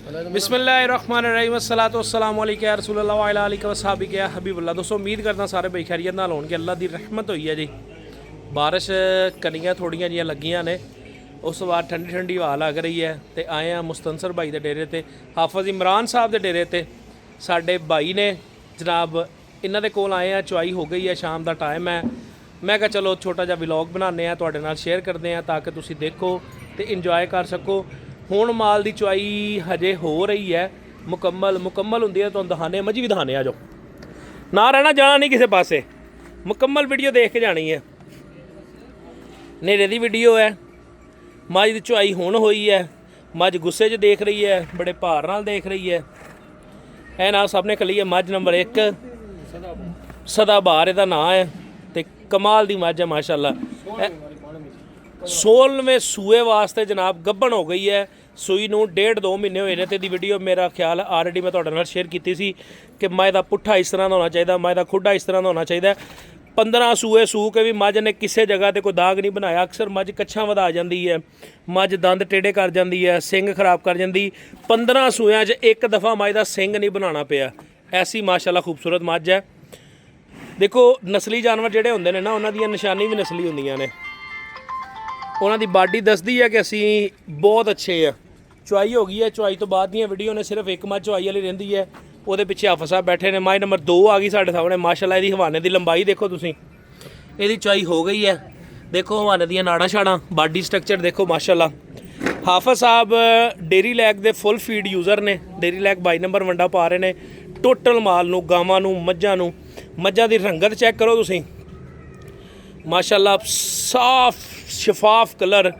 बिस्मिल्लाहिर्रहमानिर्रहीम अस्सलातु वस्सलामु अलैका या रसूलल्लाह व अला आलिका व सहाबिका या हबीबल्लाह। दोस्तों उम्मीद करदा सारे भाई खैरियत नाल होणगे। अल्लाह दी रहमत होई है जी। बारिश कनियां थोड़ियां जिहियां लगियां ने, उस तो बाद ठंडी ठंडी हवा लग रही है। तो आए हैं मुस्तनसर भाई के डेरे ते, हाफिज इमरान साहब के डेरे ते। साडे भाई ने जनाब इन्हां दे कोल आए हैं, चुआई हो गई है, शाम का टाइम है। मैं कहा चलो छोटा जिहा व्लॉग बनाने हैं, तुहाडे नाल शेयर करते हैं ताकि तुसीं देखो तो इंजॉय कर सको। हुण माल की चुआई हजे हो रही है, मुकम्मल हुंदी है। तुहानूं दिखाने मजी भी दिखाने, आ जाओ ना, रहना जाना नहीं किसी पासे, मुकम्मल वीडियो देख के जानी है। नेरे की वीडियो है। मझ की चुआई हुण होई है, मझ गुस्से च देख रही है, बड़े भार नाल देख रही है। ए ना सब ने खली है मझ नंबर 1 सदाबहार, इहदा नाम है। तो कमाल दी मझ है माशाअल्लाह। 16वें सूए वास्ते जनाब गब्बन हो गई है। सूई नूं 1.5-2 महीने होए ने। ते दी वीडियो मेरा ख्याल ऑलरेडी मैं तुहाडे नाल शेयर कीती सी कि मझ दा पुट्ठा इस तरह दा होना चाहिए, मझ दा खुड्डा इस तरह दा होना चाहिए। 15 सूए सू के भी मझ ने किसी जगह ते कोई दाग नहीं बनाया। अक्सर मझ कच्छां वधा जाती है, मझ दंद टेढ़े कर जाती है, सिंग खराब कर जाती। 15 सूयां च एक दफ़ा मझ दा सिंग नहीं बनाना पिया। ऐसी माशाअल्लाह खूबसूरत मझ है। देखो नस्ली जानवर जिहड़े हुंदे ने ना, उन्हां दी निशानी भी नस्ली हुंदियां ने। उन्हां दी बाडी दसदी है कि असीं बहुत अच्छे आ। चुआई हो गई है, चुआई तो बाद दी वीडियो ने सिर्फ एक मझ चुआई वाली रहिंदी है। ਉਹਦੇ ਪਿੱਛੇ ਹਾਫਿਜ਼ ਸਾਹਿਬ बैठे ने। मझ नंबर 2 आ गई साढ़े सामने माशाअल्लाह। ਇਹਦੀ हवाने की लंबाई देखो तुसीं, ਇਹਦੀ चुआई हो गई है। देखो हवाने ਦੀਆਂ नाड़ा छाड़ा, बाडी स्ट्रक्चर देखो माशाअल्लाह। हाफिज साहब डेयरी लैग के फुल फीड यूज़र ने। डेयरी लैग 22 नंबर वंडा पा रहे ने टोटल माल नूं, गावां नूं, मੱਝਾਂ नूं। मੱਝਾਂ की रंगत चैक करो तुसीं माशाअल्लाह, साफ शफाफ कलर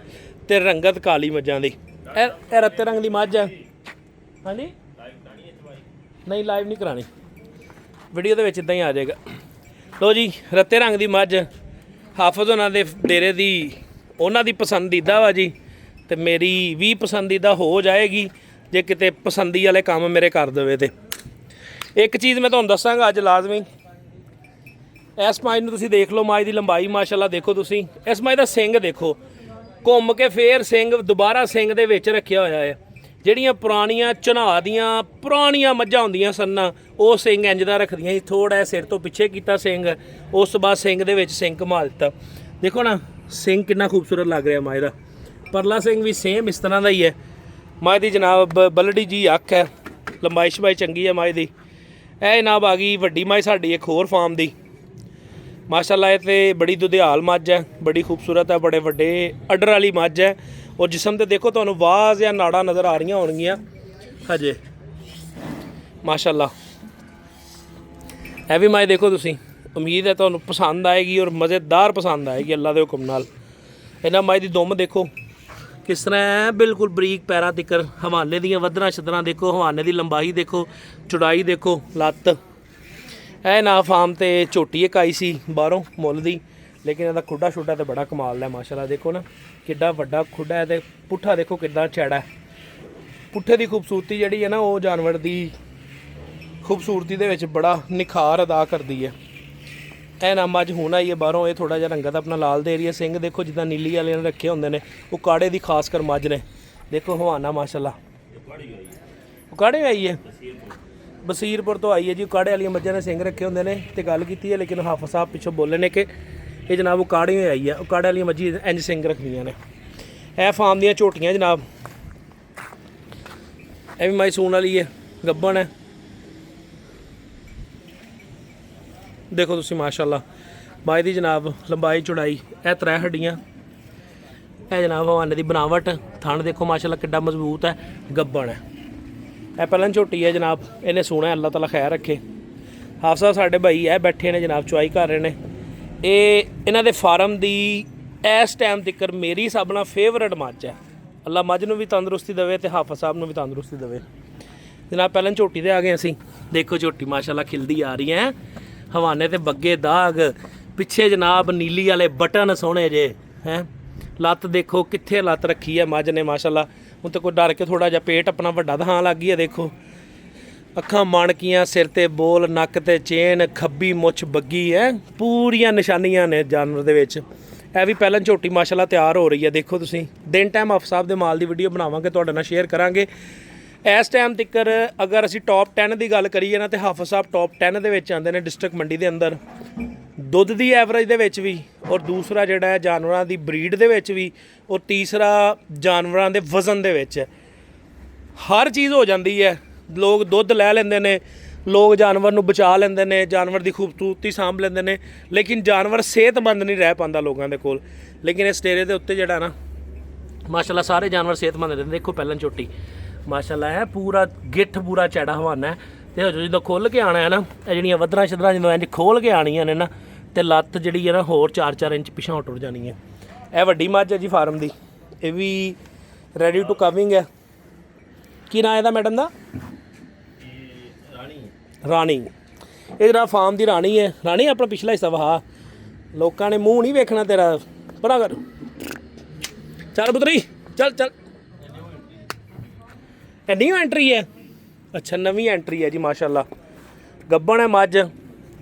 ते रंगत काली मੱਝਾਂ दी। ਇਹ रत्ते रंग की मੱਝ है। हाँ जी नहीं लाइव नहीं करानी, वीडियो के इदा ही आ जाएगा। लो जी रत्ते रंग की मੱਝ हाफिज होना दे डेरे की, उन्हों की पसंदीदा वा जी। तो मेरी भी पसंदीदा हो जाएगी जे किते पसंदी वाले काम मेरे कर देवे। तो एक चीज़ मैं तुहानूं दसांगा अज लाजमी, इस मੱਝ नूं तुसीं देख लो, मੱਝ की लंबाई माशाअल्लाह देखो तुसीं। इस मੱਝ का सिंग देखो, घुम के फिर सिंग दोबारा सिंग दे विच रखिया होया है। ਜਿਹੜੀਆਂ ਪੁਰਾਣੀਆਂ ਝਨਾਹ ਦੀਆਂ ਪੁਰਾਣੀਆਂ ਮੱਝਾਂ ਹੁੰਦੀਆਂ ਸਨ ਨਾ, ਉਹ ਸਿੰਘ ਇੰਜ ਦਾ ਰੱਖਦੀਆਂ ਸੀ। ਥੋੜ੍ਹਾ ਸਿਰ ਤੋਂ ਪਿੱਛੇ ਕੀਤਾ ਸਿੰਘ, ਉਸ ਤੋਂ ਬਾਅਦ ਸਿੰਘ ਦੇ ਵਿੱਚ ਸਿੰਘ ਘੁਮਾ ਦਿੱਤਾ। ਦੇਖੋ ਨਾ ਸਿੰਘ ਕਿੰਨਾ ਖੂਬਸੂਰਤ ਲੱਗ ਰਿਹਾ ਮੱਝ ਦਾ। ਪਰਲਾ ਸਿੰਘ ਵੀ ਸੇਮ ਇਸ ਤਰ੍ਹਾਂ ਦਾ ਹੀ ਹੈ। ਮੱਝ ਦੀ ਜਨਾਬ ਬਲੜੀ ਜੀ ਅੱਖ ਹੈ, ਲੰਬਾਈ ਸ਼ਬਾਈ ਚੰਗੀ ਹੈ ਮੱਝ ਦੀ। ਇਹ ਜਨਾਬ ਆ ਗਈ ਵੱਡੀ ਮੱਝ ਸਾਡੀ ਇੱਕ ਹੋਰ ਫਾਰਮ ਦੀ माशाअल्लाह। ये तो बड़ी दुधियाल मੱਝ है, बड़ी खूबसूरत है, बड़े वड्डे अडर वाली मੱਝ है। और जिसम तो देखो तो वाज या नाड़ा नज़र आ रही होंगियां हजे माशाअल्लाह। है भी मੱਝ देखो तुसीं, उम्मीद है तुहानूं पसंद आएगी और मज़ेदार पसंद आएगी अल्लाह के हुक्म नाल। इन्हां मੱਝ दी दुम देखो किस तरह है, बिल्कुल बरीक पैरां तिकर। हवाने दीयां वधरां छदरां देखो, हवाने की लंबाई देखो, चौड़ाई देखो, लत्त। ਇਹ ना फार्म तो झोटी एक आई सी बाहरों मुੱਲ ਦੀ, लेकिन ਇਹਦਾ खुड्डा छुड्डा तो बड़ा कमाल है माशाअल्लाह। देखो ना किड्डा वड्डा खुड्डा है, तो पुट्ठा देखो कितना चैड़ा है। पुट्ठे की खूबसूरती जी है ना, वो जानवर की खूबसूरती दे विच बड़ा निखार अदा करती है। ਇਹ ना मੱਝ हुण आई है बाहरों, ये थोड़ा जिहा रंगत अपना लाल दे रही है। सिंग देखो जिदा नीली वाले ने रखे होंगे ने, वो काड़े की खासकर मੱਝ ने। देखो हवाना माशाअल्लाह, काड़े आई है बसीरपुर तो आई है जी। काड़े वाली मੱਝਾਂ ने सिंग रखे होंगे ने। तो गल की है, लेकिन हाफिज साहब पिछों बोले ने कि ये जनाब वो काड़े आई है, काड़े वाली मੱਝੀ इंज सिंग रखदियां ने। यह फार्म दियां झोटियां जनाब, यह भी मੱਝ सूण वाली है, गब्बन है। देखो तुसीं माशाअल्लाह मੱਝ दी जनाब लंबाई चौड़ाई, यह 3 हड्डियां। यह जनाब हवाने की बनावट, थण देखो माशाअल्लाह किड्डा मजबूत है, गब्बन है। यह पहलन झोटी है जनाब, इन्हें सोना अल्लाह ताला खैर रखे। हाफिज साहब साढ़े भाई है बैठे ने जनाब, चुआई कर रहे हैं। ये इन्हां दे फार्म की इस टाइम तक मेरी सब नाल फेवरेट मੱਝ है। अल्लाह मੱਝ नूं भी तंदुरुस्ती देवे तो हाफिज साहब नूं भी तंदुरुस्ती देवे जनाब। पहलन झोटी ते आ गए असीं। देखो झोटी माशाअल्लाह खिलदी आ रही है, हवाने ते बग्गे दाग, पिछे जनाब नीली वाले बटन सोहणे जे हैं। लत्त देखो कित्थे लत्त रखी है मੱਝ ने माशाअल्लाह। हूँ तो कोई डर के थोड़ा जहा पेट अपना वड्डा दिखाण लग गई है। देखो अखां माणकियां, सिर ते बोल, नक ते चेन, खब्बी मुछ बग्गी है, पूरियां निशानियां ने जानवर दे विच। यह भी पहलन झोटी माशाअल्लाह तैयार हो रही है। देखो तुसीं दिन टाइम हाफिज साहब दे माल की वीडियो बनावांगे, तुहाडे नाल शेयर करांगे। ਇਸ ਟਾਈਮ ਤੱਕ ਅਗਰ ਅਸੀਂ ਟੌਪ 10 ਦੀ ਗੱਲ ਕਰੀਏ ਨਾ, ਤੇ ਹਾਫਿਜ਼ ਸਾਹਿਬ ਟੌਪ 10 ਦੇ ਵਿੱਚ ਆਉਂਦੇ ਨੇ ਡਿਸਟ੍ਰਿਕਟ ਮੰਡੀ ਦੇ ਅੰਦਰ, ਦੁੱਧ ਦੀ ਐਵਰੇਜ ਦੇ ਵਿੱਚ ਵੀ, ਔਰ ਦੂਸਰਾ ਜਿਹੜਾ ਹੈ ਜਾਨਵਰਾਂ ਦੀ ਬਰੀਡ ਦੇ ਵਿੱਚ ਵੀ, ਔਰ ਤੀਸਰਾ ਜਾਨਵਰਾਂ ਦੇ ਵਜ਼ਨ ਦੇ ਵਿੱਚ। ਹਰ ਚੀਜ਼ ਹੋ ਜਾਂਦੀ ਹੈ। ਲੋਕ ਦੁੱਧ ਲੈ ਲੈਂਦੇ ਨੇ, ਲੋਕ ਜਾਨਵਰ ਨੂੰ ਬਚਾ ਲੈਂਦੇ ਨੇ, ਜਾਨਵਰ ਦੀ ਖੂਬਸੂਰਤੀ ਸਾਂਭ ਲੈਂਦੇ ਨੇ, ਲੇਕਿਨ ਜਾਨਵਰ ਸਿਹਤਮੰਦ ਨਹੀਂ ਰਹਿ ਪਾਉਂਦਾ ਲੋਕਾਂ ਦੇ ਕੋਲ। ਲੇਕਿਨ ਇਸ ਡੇਰੇ ਦੇ ਉੱਤੇ ਜਿਹੜਾ ਨਾ ਮਾਸ਼ਾਅੱਲਾ ਸਾਰੇ ਜਾਨਵਰ ਸਿਹਤਮੰਦ ਰਹਿੰਦੇ। ਦੇਖੋ ਪਹਿਲਾਂ ਝੋਟੀ ਮਾਸ਼ਾਅੱਲਾ ਹੈ, ਪੂਰਾ ਗਿੱਠ ਪੂਰਾ ਚੈੜਾ ਹਵਾਨਾ ਹੈ। ਤੇ ਜਦੋਂ ਖੁੱਲ੍ਹ ਕੇ ਆਉਣਾ ਹੈ ਨਾ, ਇਹ ਜਿਹੜੀਆਂ ਵੱਧਰਾਂ ਛੱਧਰਾਂ ਜਦੋਂ ਇੰਝ ਖੋਲ੍ਹ ਕੇ ਆਉਣੀਆਂ ਨੇ ਨਾ, ਤੇ ਲੱਤ ਜਿਹੜੀ ਹੈ ਨਾ ਹੋਰ 4-4 ਇੰਚ ਪਿਛਾਂਹ ਟੁਰ ਜਾਣੀ ਹੈ। ਇਹ ਵੱਡੀ ਮੱਝ ਹੈ ਜੀ ਫਾਰਮ ਦੀ, ਇਹ ਵੀ ਰੈਡੀ ਟੂ ਕਵਿੰਗ ਹੈ। ਕੀ ਨਾਂ ਇਹਦਾ ਮੈਡਮ ਦਾ? ਰਾਣੀ। ਇਹ ਜਿਹੜਾ ਫਾਰਮ ਦੀ ਰਾਣੀ ਹੈ। ਰਾਣੀ ਆਪਣਾ ਪਿਛਲਾ ਹਿੱਸਾ ਵਹਾ, ਲੋਕਾਂ ਨੇ ਮੂੰਹ ਨਹੀਂ ਵੇਖਣਾ ਤੇਰਾ, ਪਰਾਂ ਕਰ। ਚੱਲ ਪੁੱਤਰੀ ਚੱਲ ਚੱਲ। ਇਹ ਨਿਊ ਐਂਟਰੀ ਹੈ? ਅੱਛਾ ਨਵੀਂ ਐਂਟਰੀ ਹੈ ਜੀ ਮਾਸ਼ਾਅੱਲਾ। ਗੱਬਣ ਹੈ ਮੱਝ,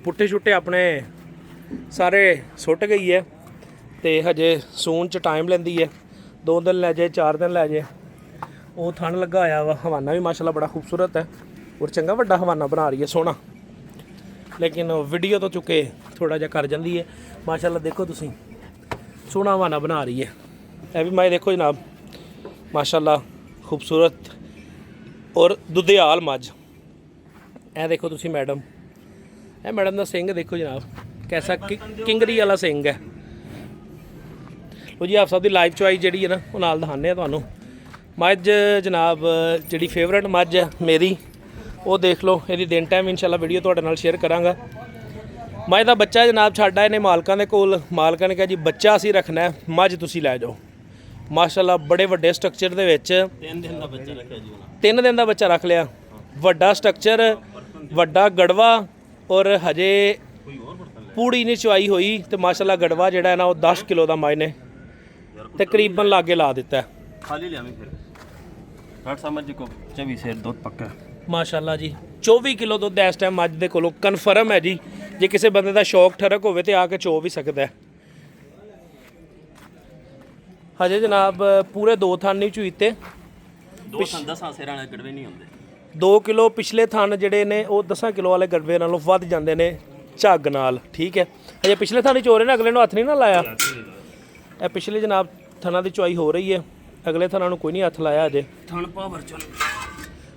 ਪੁੱਠੇ ਛੁੱਟੇ ਆਪਣੇ ਸਾਰੇ ਸੁੱਟ ਗਈ ਹੈ, ਤੇ ਹਜੇ ਸੂਣ 'ਚ ਟਾਈਮ ਲੈਂਦੀ ਹੈ। 2 ਦਿਨ ਲੈ ਜਾਏ, 4 ਦਿਨ ਲੈ ਜਾਏ। ਉਹ ਥਣ ਲੱਗਾ ਹੋਇਆ ਵਾ। ਹਵਾਨਾ ਵੀ ਮਾਸ਼ਾਅੱਲਾ ਬੜਾ ਖੂਬਸੂਰਤ ਹੈ, ਔਰ ਚੰਗਾ ਵੱਡਾ ਹਵਾਨਾ ਬਣਾ ਰਹੀ ਹੈ, ਸੋਹਣਾ। ਲੇਕਿਨ ਵੀਡੀਓ ਤੋਂ ਚੁੱਕੇ ਥੋੜਾ ਜਿਹਾ ਕਰ ਜਾਂਦੀ ਹੈ। ਮਾਸ਼ਾਅੱਲਾ ਦੇਖੋ ਤੁਸੀਂ, ਸੋਹਣਾ ਹਵਾਨਾ ਬਣਾ ਰਹੀ ਹੈ। ਇਹ ਵੀ ਮੈਂ ਦੇਖੋ ਜਨਾਬ ਮਾਸ਼ਾਅੱਲਾ ਖੂਬਸੂਰਤ ਔਰ ਦੁਧਿਆਲ ਮੱਝ। ਇਹ ਦੇਖੋ ਤੁਸੀਂ ਮੈਡਮ, ਇਹ ਮੈਡਮ ਦਾ ਸਿੰਘ ਦੇਖੋ ਜਨਾਬ, ਕੈਸਾ ਕਿੰਗਰੀ ਵਾਲਾ ਸਿੰਘ ਹੈ। ਲੋ ਜੀ ਆਪ ਸਭ ਦੀ ਲਾਈਵ ਚੁਆਈ ਜਿਹੜੀ ਹੈ ਨਾ, ਉਹ ਨਾਲ ਦਿਖਾਉਂਦੇ ਆ ਤੁਹਾਨੂੰ। ਮੱਝ ਜਨਾਬ ਜਿਹੜੀ ਫੇਵਰੇਟ ਮੱਝ ਹੈ ਮੇਰੀ, ਉਹ ਦੇਖ ਲਓ। ਇਹਦੀ ਦਿਨ ਟਾਈਮ ਇਨਸ਼ਾਅੱਲਾ ਵੀਡੀਓ ਤੁਹਾਡੇ ਨਾਲ ਸ਼ੇਅਰ ਕਰਾਂਗਾ। ਮੱਝ ਦਾ ਬੱਚਾ ਜਨਾਬ ਛੱਡ ਆਏ ਨੇ ਮਾਲਕਾਂ ਦੇ ਕੋਲ। ਮਾਲਕਾਂ ਨੇ ਕਿਹਾ ਜੀ ਬੱਚਾ ਅਸੀਂ ਰੱਖਣਾ, ਮੱਝ ਤੁਸੀਂ ਲੈ ਜਾਓ। ਮਾਸ਼ਾਅੱਲਾ ਬੜੇ ਵੱਡੇ ਸਟਰਕਚਰ ਦੇ ਵਿੱਚ 3 ਦਿਨ ਦਾ ਬੱਚਾ ਰੱਖਿਆ ਜੀ ਉਹਨਾਂ। 3 ਦਿਨ ਦਾ ਬੱਚਾ ਰੱਖ ਲਿਆ। ਵੱਡਾ ਸਟਰਕਚਰ, ਵੱਡਾ ਗੜਵਾ, ਔਰ ਹਜੇ ਪੂੜੀ ਨਹੀਂ ਚਵਾਈ ਹੋਈ। ਤੇ ਮਾਸ਼ਾਅੱਲਾ ਗੜਵਾ ਜਿਹੜਾ ਹੈ ਨਾ, ਉਹ 10 ਕਿਲੋ ਦਾ ਮੱਝ ਨੇ ਤਕਰੀਬਨ ਲਾਗੇ ਲਾ ਦਿੱਤਾ। ਖਾਲੀ ਲਿਆਵੇਂ ਫਿਰ ਘੱਟ ਸਮਝ ਕੋ 24 ਸੇਰ ਦੁੱਧ ਪੱਕਾ ਮਾਸ਼ਾਅੱਲਾ ਜੀ। 24 ਕਿਲੋ ਦੁੱਧ ਇਸ ਟਾਈਮ ਮੱਝ ਦੇ ਕੋਲੋਂ ਕਨਫਰਮ ਹੈ ਜੀ। ਜੇ ਕਿਸੇ ਬੰਦੇ ਦਾ ਸ਼ੌਕ ਠਰਕ ਹੋਵੇ ਤੇ ਆ ਕੇ ਚੋ ਵੀ ਸਕਦਾ ਹੈ। ਹਜੇ ਜਨਾਬ ਪੂਰੇ 2 ਥਣ ਨਹੀਂ ਚੁਈਤੇ। 2 ਥਣ 10 ਸੇਰਾਂ ਵਾਲੇ ਗੜਵੇ ਨਹੀਂ ਹੁੰਦੇ। 2 ਕਿਲੋ ਪਿਛਲੇ ਥਣ ਜਿਹੜੇ ਨੇ ਉਹ 10 ਕਿਲੋ ਵਾਲੇ ਗੜਵੇ ਨਾਲੋਂ ਵੱਧ ਜਾਂਦੇ ਨੇ ਝੱਗ ਨਾਲ, ਠੀਕ ਹੈ। ਹਜੇ ਪਿਛਲੇ ਥਣ ਹੀ ਚੋ ਰਹੇ ਨੇ, ਅਗਲੇ ਨੂੰ ਹੱਥ ਨਹੀਂ ਨਾ ਲਾਇਆ। ਇਹ ਪਿਛਲੇ ਜਨਾਬ ਥਣਾਂ ਦੀ ਚੁਆਈ ਹੋ ਰਹੀ ਹੈ, ਅਗਲੇ ਥਣਾਂ ਨੂੰ ਕੋਈ ਨਹੀਂ ਹੱਥ ਲਾਇਆ ਅਜੇ। ਥਣ ਪਾਵਰ ਚਲ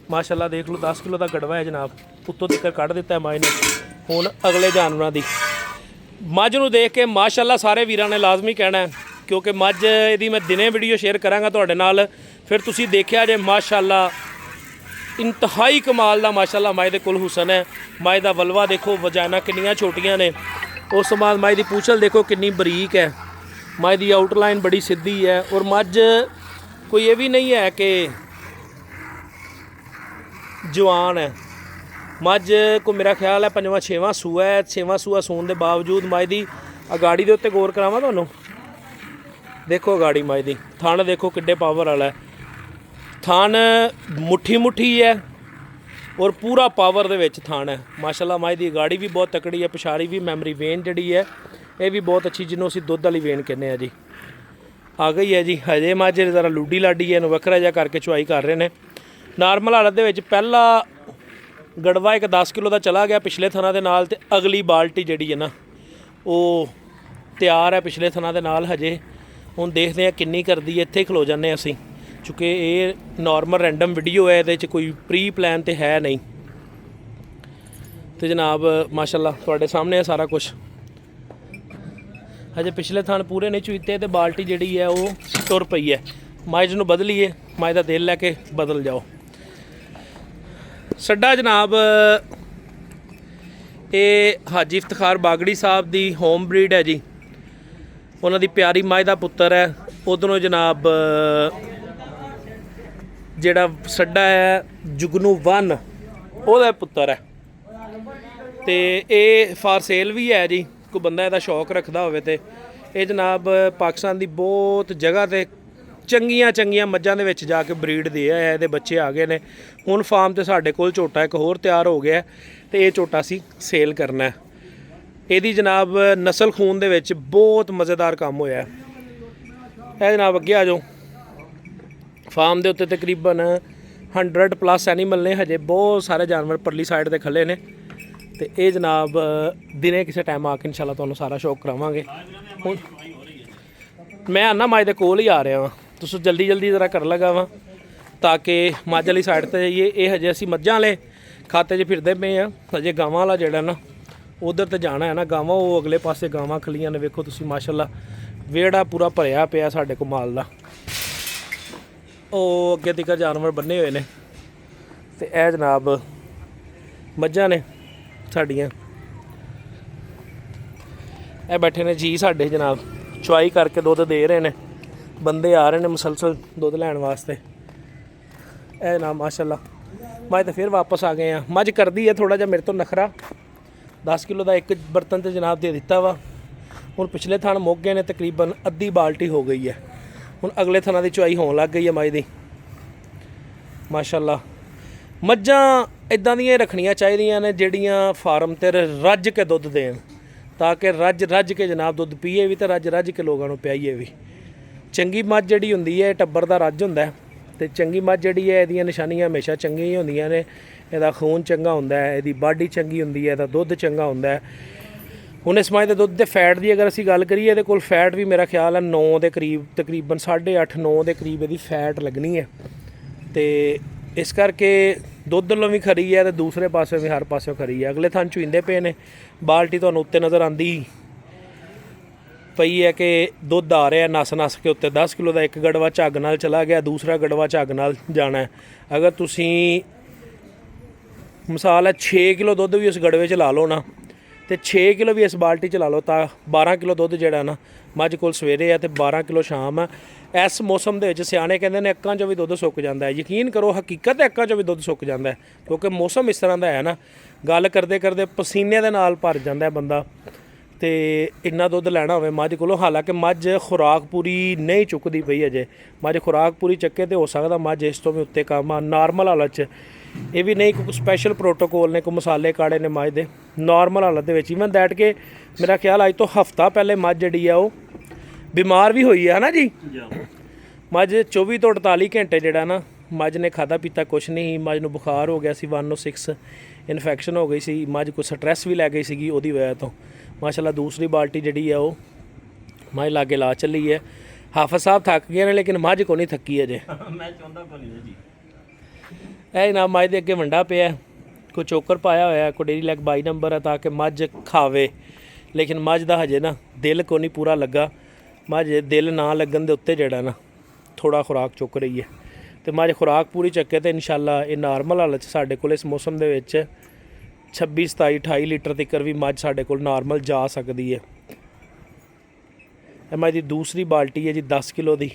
ਮਾਸ਼ਾਅੱਲਾ ਦੇਖ ਲਓ 10 ਕਿਲੋ ਦਾ ਗੜਵਾ ਹੈ ਜਨਾਬ, ਉੱਤੋਂ ਤੱਕ ਕੱਢ ਦਿੱਤਾ ਹੈ ਮਾਈ ਨੇ। ਹੁਣ ਅਗਲੇ ਜਾਨਵਰਾਂ ਦੀ ਮੱਝ ਨੂੰ ਦੇਖ ਕੇ ਮਾਸ਼ਾਅੱਲਾ ਸਾਰੇ ਵੀਰਾਂ ਨੇ ਲਾਜ਼ਮੀ ਕਹਿਣਾ, ਕਿਉਂਕਿ ਮੱਝ ਇਹਦੀ ਮੈਂ ਦਿਨੇ ਵੀਡੀਓ ਸ਼ੇਅਰ ਕਰਾਂਗਾ ਤੁਹਾਡੇ ਨਾਲ, ਫਿਰ ਤੁਸੀਂ ਦੇਖਿਆ ਜੇ ਮਾਸ਼ਾਅੱਲਾ ਇੰਤਹਾਈ ਕਮਾਲ ਦਾ ਮਾਸ਼ਾਅੱਲਾ ਮੱਝ ਦੇ ਕੁਲ ਹੁਸਨ ਹੈ। ਮੱਝ ਦਾ ਵਲਵਾ ਦੇਖੋ, ਵਜਾਨਾ ਕਿੰਨੀਆਂ ਛੋਟੀਆਂ ਨੇ। ਉਸ ਤੋਂ ਬਾਅਦ ਮੱਝ ਦੀ ਪੂਛਲ ਦੇਖੋ ਕਿੰਨੀ ਬਰੀਕ ਹੈ। ਮੱਝ ਦੀ ਆਊਟਲਾਈਨ ਬੜੀ ਸਿੱਧੀ ਹੈ, ਔਰ ਮੱਝ ਕੋਈ ਇਹ ਵੀ ਨਹੀਂ ਹੈ ਕਿ ਜਵਾਨ ਹੈ। ਮੱਝ ਕੋ ਮੇਰਾ ਖਿਆਲ ਹੈ 5ਵਾਂ-6ਵਾਂ ਸੂਆ ਹੈ। 6ਵਾਂ ਸੂਆ ਸੂਣ ਦੇ ਬਾਵਜੂਦ ਮੱਝ ਦੀ ਅਗਾੜੀ ਦੇ ਉੱਤੇ ਗੌਰ ਕਰਾਵਾਂ ਤੁਹਾਨੂੰ, ਦੇਖੋ ਅਗਾੜੀ ਮੱਝ ਦੀ ਥਣ ਦੇਖੋ ਕਿੱਡੇ ਪਾਵਰ ਵਾਲਾ ਹੈ। ਥਣ ਮੁੱਠੀ ਹੈ ਔਰ ਪੂਰਾ ਪਾਵਰ ਦੇ ਵਿੱਚ ਥਣ ਹੈ ਮਾਸ਼ਾਅੱਲਾ। ਮੱਝ ਦੀ ਅਗਾੜੀ ਵੀ ਬਹੁਤ ਤਕੜੀ ਹੈ, ਪਿਛਾੜੀ ਵੀ ਮੈਮਰੀ ਵੇਨ ਜਿਹੜੀ ਹੈ ਇਹ ਵੀ ਬਹੁਤ ਅੱਛੀ, ਜਿਹਨੂੰ ਅਸੀਂ ਦੁੱਧ ਵਾਲੀ ਵੇਨ ਕਹਿੰਦੇ ਆ ਜੀ। ਆ ਗਈ ਹੈ ਜੀ। ਹਜੇ ਮੱਝ ਜ਼ਰਾ ਲੂਡੀ ਲਾਡੀ ਹੈ, ਇਹਨੂੰ ਵੱਖਰਾ ਜਿਹਾ ਕਰਕੇ ਚੁਆਈ ਕਰ ਰਹੇ ਨੇ। ਨਾਰਮਲ ਹਾਲਤ ਦੇ ਵਿੱਚ ਪਹਿਲਾ ਗੜਵਾ ਇੱਕ 10 ਕਿਲੋ ਦਾ ਚਲਾ ਗਿਆ ਪਿਛਲੇ ਥਣਾਂ ਦੇ ਨਾਲ, ਤੇ ਅਗਲੀ ਬਾਲਟੀ ਜਿਹੜੀ ਹੈ ਨਾ ਉਹ ਤਿਆਰ ਹੈ ਪਿਛਲੇ ਥਣਾਂ ਦੇ ਨਾਲ। ਹਜੇ ਹੁਣ ਦੇਖਦੇ ਹਾਂ ਕਿੰਨੀ ਕਰਦੀ ਹੈ। ਇੱਥੇ ਖਲੋ ਜਾਂਦੇ ਅਸੀਂ, ਕਿਉਂਕਿ ਇਹ ਨਾਰਮਲ ਰੈਂਡਮ ਵੀਡੀਓ ਹੈ, ਇਹਦੇ 'ਚ ਕੋਈ ਪ੍ਰੀ ਪਲਾਨ ਤੇ ਹੈ ਨਹੀਂ। ਤੇ ਜਨਾਬ ਮਾਸ਼ਾਅੱਲਾ ਤੁਹਾਡੇ ਸਾਹਮਣੇ ਹੈ ਸਾਰਾ ਕੁਝ। ਹਜੇ ਪਿਛਲੇ ਥਣ ਪੂਰੇ ਨਹੀਂ ਚੁਈਤੇ, ਤੇ ਬਾਲਟੀ ਜਿਹੜੀ ਹੈ ਉਹ ਤੁਰ ਪਈ ਹੈ। ਮੱਝ ਨੂੰ ਬਦਲੀਏ, ਮੱਝ ਦਾ ਦਿਲ ਲੈ ਕੇ ਬਦਲ ਜਾਓ। ਸੱਡਾ ਜਨਾਬ ਇਹ ਹਾਜੀ ਇਫਤਖਾਰ ਬਾਗੜੀ ਸਾਹਿਬ ਦੀ ਹੋਮ ਬਰੀਡ ਹੈ ਜੀ। ਉਹਨਾਂ ਦੀ ਪਿਆਰੀ ਮੱਝ ਦਾ ਪੁੱਤਰ ਹੈ। ਉਧਰੋਂ ਜਨਾਬ ਜਿਹੜਾ ਸੱਡਾ ਹੈ ਜੁਗਨੂ 1 ਉਹਦਾ ਪੁੱਤਰ ਹੈ। ਤੇ ਇਹ ਫਾਰ ਸੇਲ ਵੀ ਹੈ ਜੀ, ਕੋਈ ਬੰਦਾ ਇਹਦਾ ਸ਼ੌਕ ਰੱਖਦਾ ਹੋਵੇ ਤੇ। ਇਹ ਜਨਾਬ ਪਾਕਿਸਤਾਨ ਦੀ ਬਹੁਤ ਜਗ੍ਹਾ ਤੇ ਚੰਗੀਆਂ ਮੱਝਾਂ ਦੇ ਵਿੱਚ ਜਾ ਕੇ ਬਰੀਡ ਦੇ ਆਇਆ। ਇਹਦੇ ਬੱਚੇ ਆ ਗਏ ਨੇ। ਹੁਣ ਫਾਰਮ ਤੇ ਸਾਡੇ ਕੋਲ ਝੋਟਾ ਇੱਕ ਹੋਰ ਤਿਆਰ ਹੋ ਗਿਆ, ਤੇ ਇਹ ਝੋਟਾ ਅਸੀਂ ਸੇਲ ਕਰਨਾ। ਇਹਦੀ ਜਨਾਬ ਨਸਲ ਖੂਨ ਦੇ ਵਿੱਚ ਬਹੁਤ ਮਜ਼ੇਦਾਰ ਕੰਮ ਹੋਇਆ। ਇਹ ਜਨਾਬ ਅੱਗੇ ਆ ਜਾਓ। ਫਾਰਮ ਦੇ ਉੱਤੇ ਤਕਰੀਬਨ 100 ਪਲੱਸ ਐਨੀਮਲ ਨੇ, ਹਜੇ ਬਹੁਤ ਸਾਰੇ ਜਾਨਵਰ ਪਰਲੀ ਸਾਈਡ ਤੇ ਖੱਲੇ ਨੇ। ਤੇ ਇਹ ਜਨਾਬ ਦਿਨੇ ਕਿਸੇ ਟਾਈਮ ਆ ਕੇ ਇਨਸ਼ਾਅੱਲਾ ਤੁਹਾਨੂੰ ਸਾਰਾ ਸ਼ੌਕ ਕਰਾਵਾਂਗੇ। ਹੁਣ ਮੈਂ ਆਨਾ ਮੱਝ ਦੇ ਕੋਲ ਹੀ ਆ ਰਿਹਾ ਵਾਂ, ਤੁਸੀਂ ਜਲਦੀ ਜ਼ਰਾ ਕਰ ਲਗਾ ਵਾ ਤਾਂ ਕਿ ਮੱਝ ਵਾਲੀ ਸਾਈਡ ਤੇ ਜਾਈਏ। ਇਹ ਹਜੇ ਅਸੀਂ ਮੱਝਾਂ ਵਾਲੇ ਖਾਤੇ 'ਚ ਫਿਰਦੇ ਪਏ ਆ, ਹਜੇ ਗਾਵਾਂ ਵਾਲਾ ਜਿਹੜਾ ਨਾ ਉਧਰ ਤੇ ਜਾਣਾ ਹੈ ਨਾ। ਗਾਵਾਂ ਉਹ ਅਗਲੇ ਪਾਸੇ ਗਾਵਾਂ ਖਲੀਆਂ ਨੇ, ਵੇਖੋ ਤੁਸੀਂ ਮਾਸ਼ਾਅੱਲਾ ਵਿਹੜਾ ਪੂਰਾ ਭਰਿਆ ਪਿਆ ਸਾਡੇ ਕੋਲ ਮਾਲ ਦਾ। ਉਹ ਅੱਗੇ ਤੀਕਰ ਜਾਨਵਰ ਬੰਨੇ ਹੋਏ ਨੇ ਤੇ ਇਹ ਜਨਾਬ ਮੱਝਾਂ ਨੇ ਸਾਡੀਆਂ। ਇਹ ਬੈਠੇ ਨੇ ਜੀ ਸਾਡੇ ਜਨਾਬ, ਚੁਆਈ ਕਰਕੇ ਦੁੱਧ ਦੇ ਰਹੇ ਨੇ, ਬੰਦੇ ਆ ਰਹੇ ਨੇ ਮੁਸਲਸਲ ਦੁੱਧ ਲੈਣ ਵਾਸਤੇ। ਇਹ ਜਨਾਬ ਮਾਸ਼ਾਅੱਲਾ ਮੈਂ ਤਾਂ ਫਿਰ ਵਾਪਸ ਆ ਗਏ ਆ। ਮੱਝ ਕਰਦੀ ਹੈ ਥੋੜਾ ਜਿਹਾ ਮੇਰੇ ਤੋਂ ਨਖਰਾ, 10 ਕਿਲੋ ਦਾ ਇੱਕ ਬਰਤਨ ਤੇ ਜਨਾਬ ਦੇ ਦਿੱਤਾ ਵਾ। ਹੁਣ ਪਿਛਲੇ ਥਣ ਮੁੱਕ ਗਏ ਨੇ, ਤਕਰੀਬਨ ਅੱਧੀ ਬਾਲਟੀ ਹੋ ਗਈ ਹੈ। ਹੁਣ ਅਗਲੇ ਥਣਾਂ ਦੀ ਚੁਆਈ ਹੋਣ ਲੱਗ ਗਈ ਹੈ ਮੱਝ ਦੀ ਮਾਸ਼ਾਅੱਲਾ। ਮੱਝਾਂ ਇਦਾਂ ਦੀਆਂ ਰੱਖਣੀਆਂ ਚਾਹੀਦੀਆਂ ਨੇ ਜਿਹੜੀਆਂ ਫਾਰਮ ਤੇ ਰੱਜ ਕੇ ਦੁੱਧ ਦੇਣ, ਤਾਂ ਕਿ ਰੱਜ ਕੇ ਜਨਾਬ ਦੁੱਧ ਪੀਏ ਵੀ ਤੇ ਰੱਜ ਕੇ ਲੋਕਾਂ ਨੂੰ ਪਿਆਈਏ ਵੀ। ਚੰਗੀ ਮੱਝ ਜਿਹੜੀ ਹੁੰਦੀ ਹੈ ਟੱਬਰ ਦਾ ਰੱਜ ਹੁੰਦਾ, ਤੇ ਚੰਗੀ ਮੱਝ ਜਿਹੜੀ ਹੈ ਇਹਦੀਆਂ ਨਿਸ਼ਾਨੀਆਂ ਹਮੇਸ਼ਾ ਚੰਗੀਆਂ ਹੀ ਹੁੰਦੀਆਂ ਨੇ। ਇਹਦਾ ਖੂਨ ਚੰਗਾ ਹੁੰਦਾ ਹੈ, ਇਹਦੀ ਬਾਡੀ ਚੰਗੀ ਹੁੰਦੀ ਹੈ, ਇਹਦਾ ਦੁੱਧ ਚੰਗਾ ਹੁੰਦਾ ਹੈ। ਹੁਣ ਇਸ ਮੱਝ ਦੇ ਦੁੱਧ ਦੇ ਫੈਟ ਦੀ ਅਗਰ ਅਸੀਂ ਗੱਲ ਕਰੀਏ, ਇਹਦੇ ਕੋਲ ਫੈਟ ਵੀ ਮੇਰਾ ਖਿਆਲ ਹੈ 9 ਦੇ ਕਰੀਬ, ਤਕਰੀਬਨ 8.5-9 ਦੇ ਕਰੀਬ ਇਹਦੀ ਫੈਟ ਲੱਗਣੀ ਹੈ। ਤੇ ਇਸ ਕਰਕੇ ਦੁੱਧ ਵੱਲੋਂ ਵੀ ਖਰੀ ਹੈ ਤੇ ਦੂਸਰੇ ਪਾਸੇ ਵੀ ਹਰ ਪਾਸਿਓਂ ਖਰੀ ਹੈ। ਅਗਲੇ ਥਣ ਚੁਈਂਦੇ ਪਏ ਨੇ, ਬਾਲਟੀ ਤੁਹਾਨੂੰ ਉੱਤੇ ਨਜ਼ਰ ਆਂਦੀ ਪਈ ਹੈ ਕਿ ਦੁੱਧ ਆ ਰਿਹਾ ਨਸ ਕੇ ਉੱਤੇ। 10 ਕਿਲੋ ਦਾ ਇੱਕ ਗੜਵਾ ਝੱਗ ਨਾਲ ਚਲਾ ਗਿਆ, ਦੂਸਰਾ ਗੜਵਾ ਝੱਗ ਨਾਲ ਜਾਣਾ। ਅਗਰ ਤੁਸੀਂ ਮਿਸਾਲ ਹੈ 6 ਕਿਲੋ ਦੁੱਧ ਵੀ ਉਸ ਗੜਵੇ 'ਚ ਲਾ ਲਓ ਨਾ, ਤੇ 6 ਕਿਲੋ ਵੀ ਇਸ ਬਾਲਟੀ 'ਚ ਲਾ ਲਓ, ਤਾਂ 12 ਕਿਲੋ ਦੁੱਧ ਜਿਹੜਾ ਨਾ ਮੱਝ ਕੋਲ ਸਵੇਰੇ ਹੈ ਤੇ 12 ਕਿਲੋ ਸ਼ਾਮ ਹੈ। ਇਸ ਮੌਸਮ ਦੇ ਵਿੱਚ ਸਿਆਣੇ ਕਹਿੰਦੇ ਨੇ ਅੱਕਾਂ 'ਚੋਂ ਵੀ ਦੁੱਧ ਸੁੱਕ ਜਾਂਦਾ ਹੈ। ਯਕੀਨ ਕਰੋ ਹਕੀਕਤ ਹੈ, ਅੱਕਾਂ 'ਚੋਂ ਵੀ ਦੁੱਧ ਸੁੱਕ ਜਾਂਦਾ ਹੈ, ਕਿਉਂਕਿ ਮੌਸਮ ਇਸ ਤਰ੍ਹਾਂ ਦਾ ਹੈ ਨਾ, ਗੱਲ ਕਰਦੇ ਪਸੀਨੇ ਦੇ ਨਾਲ ਭਰ ਜਾਂਦਾ ਬੰਦਾ। ਤੇ ਇੰਨਾ ਦੁੱਧ ਲੈਣਾ ਹੋਵੇ ਮੱਝ ਕੋਲੋਂ, ਹਾਲਾਂਕਿ ਮੱਝ ਖੁਰਾਕ ਪੂਰੀ ਨਹੀਂ ਚੁੱਕਦੀ ਪਈ ਅਜੇ। ਮੱਝ ਖੁਰਾਕ ਪੂਰੀ ਚੱਕੇ ਤੇ ਹੋ ਸਕਦਾ ਮੱਝ ਇਸ ਤੋਂ ਵੀ ਉੱਤੇ ਕੰਮ ਆ ਨਾਰਮਲ ਹਾਲਤ 'ਚ। ਇਹ ਵੀ ਨਹੀਂ ਕੋਈ ਸਪੈਸ਼ਲ ਪ੍ਰੋਟੋਕੋਲ ਨੇ, ਕੋਈ ਮਸਾਲੇ ਕਾੜੇ ਨੇ ਮੱਝ ਦੇ। ਨਾਰਮਲ ਹਾਲਤ ਦੇ ਵਿੱਚ ਇਵਨ ਦੈਟ ਕਿ ਮੇਰਾ ਖਿਆਲ ਅੱਜ ਤੋਂ ਹਫ਼ਤਾ ਪਹਿਲੇ ਮੱਝ ਜਿਹੜੀ ਆ ਉਹ ਬਿਮਾਰ ਵੀ ਹੋਈ ਹੈ ਨਾ ਜੀ। ਮੱਝ 24 ਤੋਂ 48 ਘੰਟੇ ਜਿਹੜਾ ਨਾ ਮੱਝ ਨੇ ਖਾਧਾ ਪੀਤਾ ਕੁਛ ਨਹੀਂ। ਮੱਝ ਨੂੰ ਬੁਖਾਰ ਹੋ ਗਿਆ ਸੀ, 106 ਇਨਫੈਕਸ਼ਨ ਹੋ ਗਈ ਸੀ। ਮੱਝ ਕੋਈ ਸਟ੍ਰੈਸ ਵੀ ਲੈ ਗਈ ਸੀਗੀ ਉਹਦੀ ਵਜ੍ਹਾ ਤੋਂ। ਮਾਸ਼ਾਅੱਲਾ ਦੂਸਰੀ ਬਾਲਟੀ ਜਿਹੜੀ ਆ ਉਹ ਮੱਝ ਲਾਗੇ ਲਾ ਚੱਲੀ ਹੈ। ਹਾਫਿਜ਼ ਸਾਹਿਬ ਥੱਕ ਗਏ ਨੇ ਲੇਕਿਨ ਮੱਝ ਕੋ ਨਹੀਂ ਥੱਕੀ ਅਜੇ। ਮੈਂ ਚਾਹੁੰਦਾ ਕੋਈ ਨਹੀਂ ਜੀ। ਇਹ ਨਾ ਮੱਝ ਦੇ ਅੱਗੇ ਵੰਡਾ ਪਿਆ, ਕੋਈ ਚੋਕਰ ਪਾਇਆ ਹੋਇਆ, ਕੋਈ ਡੇਰੀ ਲੈਗ 22 ਨੰਬਰ ਹੈ ਤਾਂ ਕਿ ਮੱਝ ਖਾਵੇ। ਲੇਕਿਨ ਮੱਝ ਦਾ ਹਜੇ ਨਾ ਦਿਲ ਕੋ ਨਹੀਂ ਪੂਰਾ ਲੱਗਾ। ਮੱਝ ਦਿਲ ਨਾ ਲੱਗਣ ਦੇ ਉੱਤੇ ਜਿਹੜਾ ਨਾ ਥੋੜਾ ਖੁਰਾਕ ਚੁੱਕ ਰਹੀ ਹੈ। ਤੇ ਮੱਝ ਖੁਰਾਕ ਪੂਰੀ ਚੱਕੇ ਤੇ ਇਨਸ਼ਾਅੱਲਾ ਇਹ ਨਾਰਮਲ ਹਾਲਤ 'ਚ ਸਾਡੇ ਕੋਲ ਇਸ ਮੌਸਮ ਦੇ ਵਿੱਚ 26 27 28 ਲੀਟਰ ਤੱਕ ਵੀ ਮੱਝ ਸਾਡੇ ਕੋਲ ਨਾਰਮਲ ਜਾ ਸਕਦੀ ਹੈ। ਇਹ ਮੱਝ ਦੀ ਦੂਸਰੀ ਬਾਲਟੀ ਹੈ ਜੀ 10 ਕਿਲੋ ਦੀ,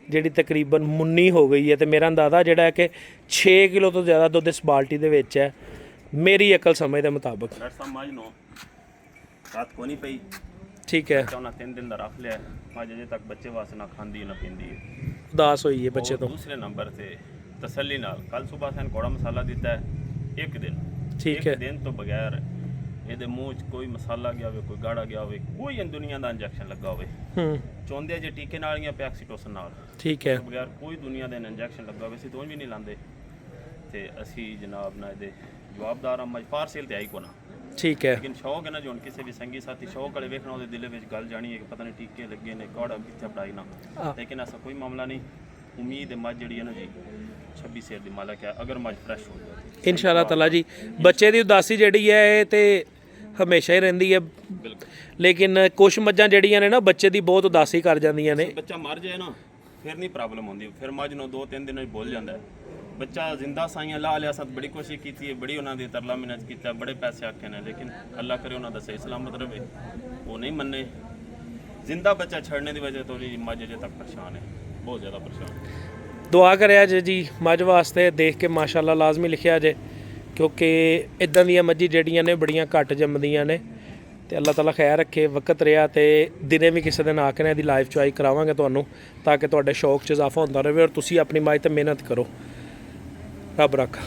ਜਿਹੜੀ ਤਕਰੀਬਨ ਮੁੰਨੀ ਹੋ ਗਈ ਹੈ। ਤੇ ਮੇਰਾ ਅੰਦਾਜ਼ਾ ਜਿਹੜਾ ਹੈ ਕਿ 6 ਕਿਲੋ ਤੋਂ ਜ਼ਿਆਦਾ ਦੁੱਧ ਇਸ ਬਾਲਟੀ ਦੇ ਵਿੱਚ ਹੈ ਮੇਰੀ ਅਕਲ ਸਮਝ ਦੇ ਮੁਤਾਬਕ। ਡਾਕਟਰ ਸਾਹਿਬ ਮੱਝ ਨੂੰ ਰਾਤ ਕੋ ਨਹੀਂ ਪਈ, ਠੀਕ ਹੈ, ਚਾਹਨਾ 3 ਦਿਨ ਦਾ ਰੱਖ ਲਿਆ। ਮੱਝ ਅਜੇ ਤੱਕ ਬੱਚੇ ਵਾਸਤੇ ਨਾ ਖਾਂਦੀ ਨਾ ਪੀਂਦੀ ਹੈ, ਉਦਾਸ ਹੋਈ ਹੈ ਬੱਚੇ ਤੋਂ। ਦੂਸਰੇ ਨੰਬਰ ਤੇ ਤਸੱਲੀ ਨਾਲ ਕੱਲ ਸਵੇਰ ਸਾਨੂੰ ਕੋੜਾ ਮਸਾਲਾ ਦਿੱਤਾ ਹੈ ਇੱਕ ਦਿਨ, ਠੀਕ ਹੈ, ਇੱਕ ਦਿਨ ਤੋਂ ਬਗੈਰ ਇਹਦੇ ਮੂੰਹ 'ਚ ਕੋਈ ਮਸਾਲਾ ਗਿਆ ਹੋਵੇ, ਕੋਈ ਗਾੜਾ ਗਿਆ ਹੋਵੇ, ਕੋਈ ਦੁਨੀਆ ਦਾ ਇੰਜੈਕਸ਼ਨ ਲੱਗਾ ਹੋਵੇ। ਚਾਹੁੰਦੇ ਜੇ ਟੀਕੇ ਨਾਲ ਜਾਂ ਪੈਕਸੀਟੋਸਨ ਨਾਲ, ਠੀਕ ਹੈ, ਬਗੈਰ ਕੋਈ ਦੁਨੀਆ ਦੇ ਇੰਜੈਕਸ਼ਨ ਲੱਗਾ ਹੋਵੇ ਅਸੀਂ ਦੋਵੇਂ ਵੀ ਨਹੀਂ ਲਾਉਂਦੇ। ਤੇ ਅਸੀਂ ਜਨਾਬ ਨਾ ਇਹਦੇ ਜਵਾਬਦਾਰ ਹਾਂ। ਮੱਝ ਫਾਰ ਸੇਲ ਤੇ ਆਈ ਕੋ ਨਾ, ਠੀਕ ਹੈ। ਲੇਕਿਨ ਸ਼ੌਕ ਹੈ ਨਾ, ਜੋ ਕਿਸੇ ਵੀ ਸੰਗੀ ਸਾਥੀ ਸ਼ੌਕ ਵਾਲੇ ਵੇਖਣਾ ਉਹਦੇ ਦਿਲ ਵਿੱਚ ਗੱਲ ਜਾਣੀ ਹੈ ਕਿ ਪਤਾ ਨਹੀਂ ਟੀਕੇ ਲੱਗੇ ਨੇ, ਕਾੜਾ ਕਿੱਥੇ ਪੜਾਈ ਨਾ। ਲੇਕਿਨ ਐਸਾ ਕੋਈ ਮਾਮਲਾ ਨਹੀਂ। ਉਮੀਦ ਹੈ ਮੱਝ ਜਿਹੜੀ ਹੈ ਨਾ ਜੀ 26 ਸੇਰ ਦੀ ਮਾਲਕ ਹੈ, ਅਗਰ ਮੱਝ ਫਰੈਸ਼ ਹੋ ਜਾਏ ਇਨਸ਼ਾਅੱਲਾ ਤਾਲਾ ਜੀ। ਬੱਚੇ ਦੀ ਉਦਾਸੀ ਜਿਹੜੀ ਹੈ ਇਹ ਤੇ ਹਮੇਸ਼ਾ ਹੀ ਰਹਿੰਦੀ ਹੈ, ਲੇਕਿਨ ਕੁਛ ਮੱਝਾਂ ਜਿਹੜੀਆਂ ਨੇ ਨਾ ਬੱਚੇ ਦੀ ਬਹੁਤ ਉਦਾਸੀ ਕਰ ਜਾਂਦੀਆਂ ਨੇ। ਬੱਚਾ ਮਰ ਜਾਏ ਨਾ ਫਿਰ ਨਹੀਂ ਪ੍ਰੋਬਲਮ ਹੁੰਦੀ, ਫਿਰ ਮੱਝ ਨੂੰ 2-3 ਦਿਨਾਂ 'ਚ ਭੁੱਲ ਜਾਂਦਾ ਹੈ। ਬੱਚਾ ਜ਼ਿੰਦਾ ਸਾਈਆਂ ਲਾ ਲਿਆ ਸਤ ਬੜੀ ਕੋਸ਼ਿਸ਼ ਕੀਤੀ ਹੈ, ਬੜੀ ਉਹਨਾਂ ਦੀ ਤਰਲਾ ਮਿਹਨਤ ਕੀਤਾ, ਬੜੇ ਪੈਸੇ ਆਖੇ ਨੇ, ਲੇਕਿਨ ਅੱਲਾਹ ਕਰੇ ਉਹਨਾਂ ਦਾ ਸਹੀ ਸਲਾਮਤ ਰਵੇ। ਉਹ ਨਹੀਂ ਮੰਨੇ। ਜ਼ਿੰਦਾ ਬੱਚਾ ਛੱਡਣੇ ਦੀ ਵਜ੍ਹਾ ਤੋਂ ਵੀ ਮੱਝ ਅਜੇ ਤੱਕ ਪਰੇਸ਼ਾਨ ਹੈ, ਬਹੁਤ ਜ਼ਿਆਦਾ ਪਰੇਸ਼ਾਨ। ਦੁਆ ਕਰਿਆ ਜੀ ਮੱਝ ਵਾਸਤੇ, ਦੇਖ ਕੇ ਮਾਸ਼ਾਅੱਲਾ ਲਾਜ਼ਮੀ ਲਿਖਿਆ ਜੇ, ਕਿਉਂਕਿ ਇਦਾਂ ਦੀਆਂ ਮੱਝੀ ਜਿਹੜੀਆਂ ਨੇ ਬੜੀਆਂ ਘੱਟ ਜੰਮਦੀਆਂ ਨੇ। ਤੇ ਅੱਲਾਹ ਤਾਲਾ ਖੈਰ ਰੱਖੇ। ਵਕਤ ਰਿਹਾ ਤੇ ਦਿਨੇ ਵੀ ਕਿਸੇ ਦਿਨ ਆ ਕੇ ਨਾ ਇਹਦੀ ਲਾਈਵ ਚੁਆਈ ਕਰਾਵਾਂਗੇ ਤੁਹਾਨੂੰ, ਤਾਂ ਕਿ ਤੁਹਾਡੇ ਸ਼ੌਕ 'ਚ ਇਜ਼ਾਫਾ ਹੁੰਦਾ ਰਹੇ ਔਰ ਤੁਸੀਂ ਆਪਣੀ ਮੱਝ ਤੇ ਮਿਹਨਤ ਕਰੋ। ਰੱਬ ਰੱਖਾ।